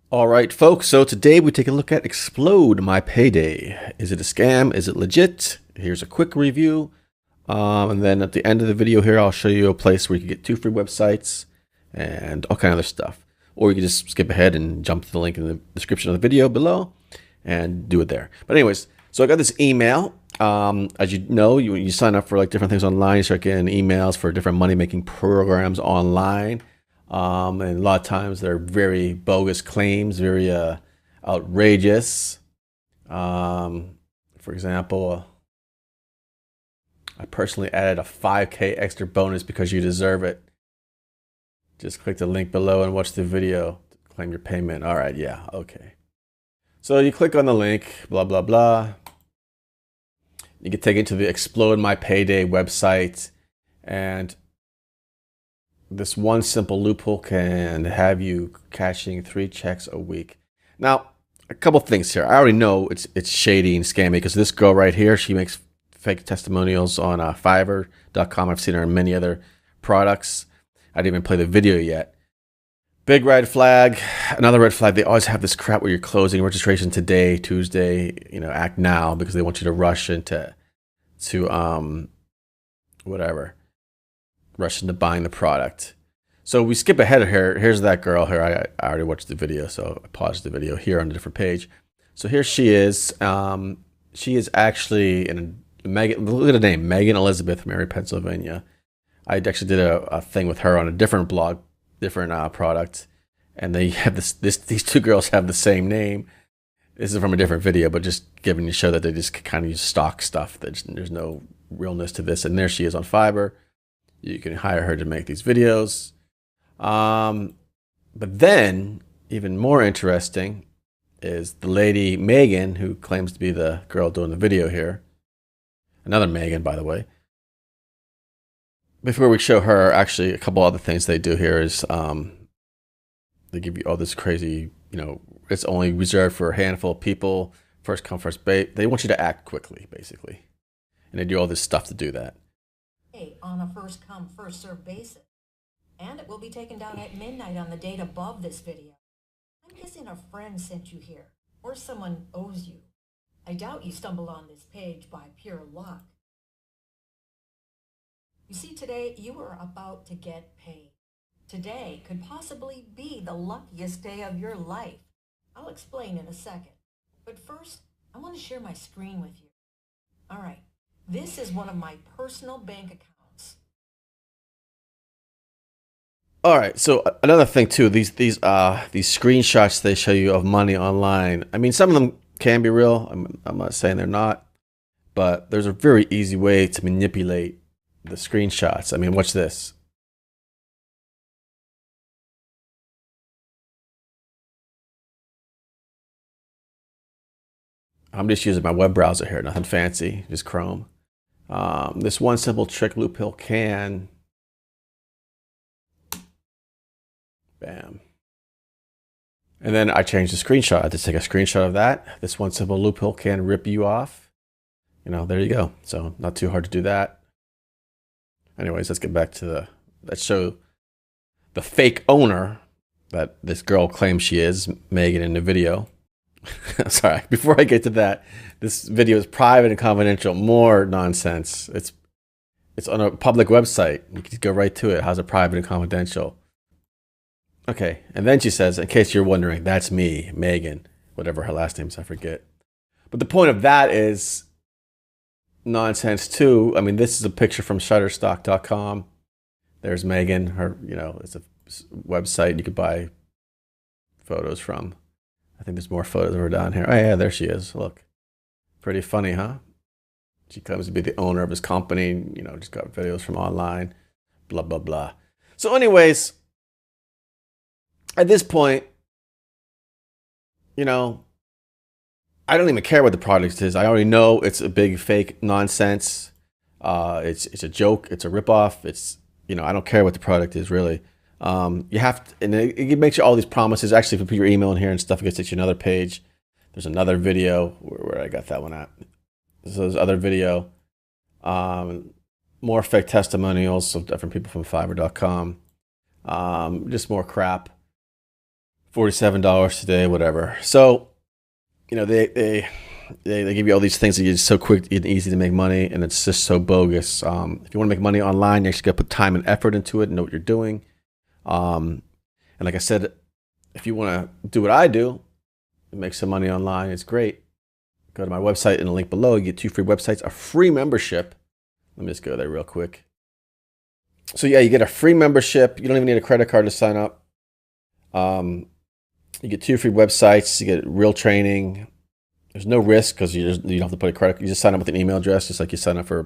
All right, folks. So today we take a look at Explode My Payday. Is it a scam? Is it legit? Here's a quick review. And then at the end of the video here, I'll show you a place where you can get 2 free websites and all kind of other stuff. Or you can just skip ahead and jump to the link in the description of the video below and do it there. But anyways, so I got this email. As you know, you sign up for like different things online. You start getting emails for different money-making programs online. And a lot of times they're very bogus claims, very outrageous. For example, I personally added a 5K extra bonus because you deserve it. Just click the link below and watch the video to claim your payment. All right, yeah, okay. So you click on the link, blah, blah, blah. You get taken to the Explode My Payday website, and this one simple loophole can have you cashing 3 checks a week. Now, a couple things here. I already know it's shady and scammy because this girl right here, she makes fake testimonials on Fiverr.com. I've seen her in many other products. I didn't even play the video yet. Big red flag. Another red flag. They always have this crap where you're closing registration today, Tuesday. Act now because they want you to rush into rush into buying the product. So we skip ahead of here. Here's that girl here. I already watched the video, so I paused the video here on a different page. So here she is. She is actually Megan. Look at the name, Megan Elizabeth from Erie, Pennsylvania. I actually did a thing with her on a different blog, different product, and they have these 2 girls have the same name. This is from a different video, but just giving you show that they just kind of use stock stuff. There's no realness to this. And there she is on Fiverr. You can hire her to make these videos. But then, even more interesting is the lady Megan, who claims to be the girl doing the video here. Another Megan, by the way. Before we show her, actually, a couple other things they do here is they give you all this crazy, it's only reserved for a handful of people, first come, first bait. They want you to act quickly, basically. And they do all this stuff to do that. On a first come, first served basis. And it will be taken down at midnight on the date above this video. I'm guessing a friend sent you here, or someone owes you. I doubt you stumbled on this page by pure luck. You see, today you are about to get paid. Today could possibly be the luckiest day of your life. I'll explain in a second. But first, I want to share my screen with you. All right, this is one of my personal bank accounts. All right, so another thing too, these screenshots they show you of money online. I mean, some of them can be real. I'm not saying they're not, but there's a very easy way to manipulate the screenshots. I mean, watch this. I'm just using my web browser here, nothing fancy, just Chrome. This one simple trick loophole can, bam. And then I changed the screenshot. I just take a screenshot of that. This one simple loophole can rip you off. There you go. So not too hard to do that. Anyways, let's get back to let's show the fake owner that this girl claims she is, Megan, in the video. Sorry, before I get to that, this video is private and confidential. More nonsense. It's on a public website. You can go right to it. How's it private and confidential? Okay, and then she says, in case you're wondering, that's me, Megan, whatever her last name is, I forget. But the point of that is nonsense too. I mean, this is a picture from Shutterstock.com. There's Megan. Her, it's a website you could buy photos from. I think there's more photos of her down here. Oh yeah, there she is. Look, pretty funny, huh? She claims to be the owner of his company. Just got videos from online. Blah blah blah. So, anyways, at this point, I don't even care what the product is. I already know it's a big fake nonsense. It's a joke. It's a ripoff. I don't care what the product is really. You have to, and it makes you all these promises. Actually, if you put your email in here and stuff, it gets you another page. There's another video where I got that one at. So there's other video. More fake testimonials of different people from Fiverr.com. Just more crap. $47 today, whatever. So, they give you all these things that are so quick and easy to make money, and it's just so bogus. If you want to make money online, you actually got to put time and effort into it and know what you're doing. And like I said, if you want to do what I do and make some money online, it's great. Go to my website in the link below. You get 2 free websites, a free membership. Let me just go there real quick. So yeah, you get a free membership. You don't even need a credit card to sign up. You get 2 free websites. You get real training. There's no risk because you don't have to put a credit. You just sign up with an email address, just like you sign up for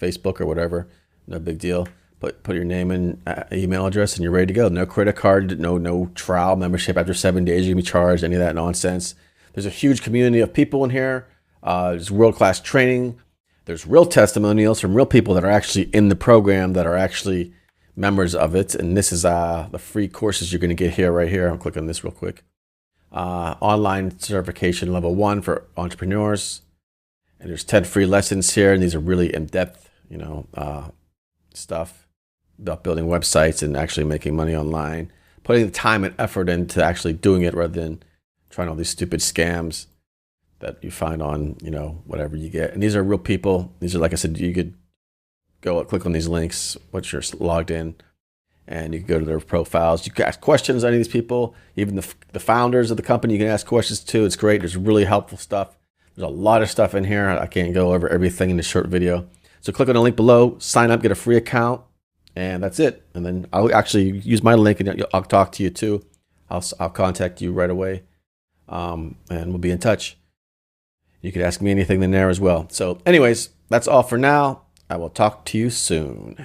Facebook or whatever. No big deal. Put your name and email address, and you're ready to go. No credit card. No trial membership after 7 days. You can be charged. Any of that nonsense. There's a huge community of people in here. There's world-class training. There's real testimonials from real people that are actually in the program, that are actually members of it. And this is the free courses you're going to get here, right here. I'll click on this real quick. Online certification level 1 for entrepreneurs. And there's 10 free lessons here. And these are really in-depth, stuff about building websites and actually making money online. Putting the time and effort into actually doing it rather than trying all these stupid scams that you find on, whatever you get. And these are real people. These are, like I said, you could go click on these links once you're logged in, and you can go to their profiles. You can ask questions on any of these people, even the founders of the company. You can ask questions too. It's great. There's really helpful stuff. There's a lot of stuff in here. I can't go over everything in this short video. So click on the link below, sign up, get a free account, and that's it. And then I'll actually use my link, and I'll talk to you too. I'll contact you right away, and we'll be in touch. You can ask me anything in there as well. So anyways, that's all for now. I will talk to you soon.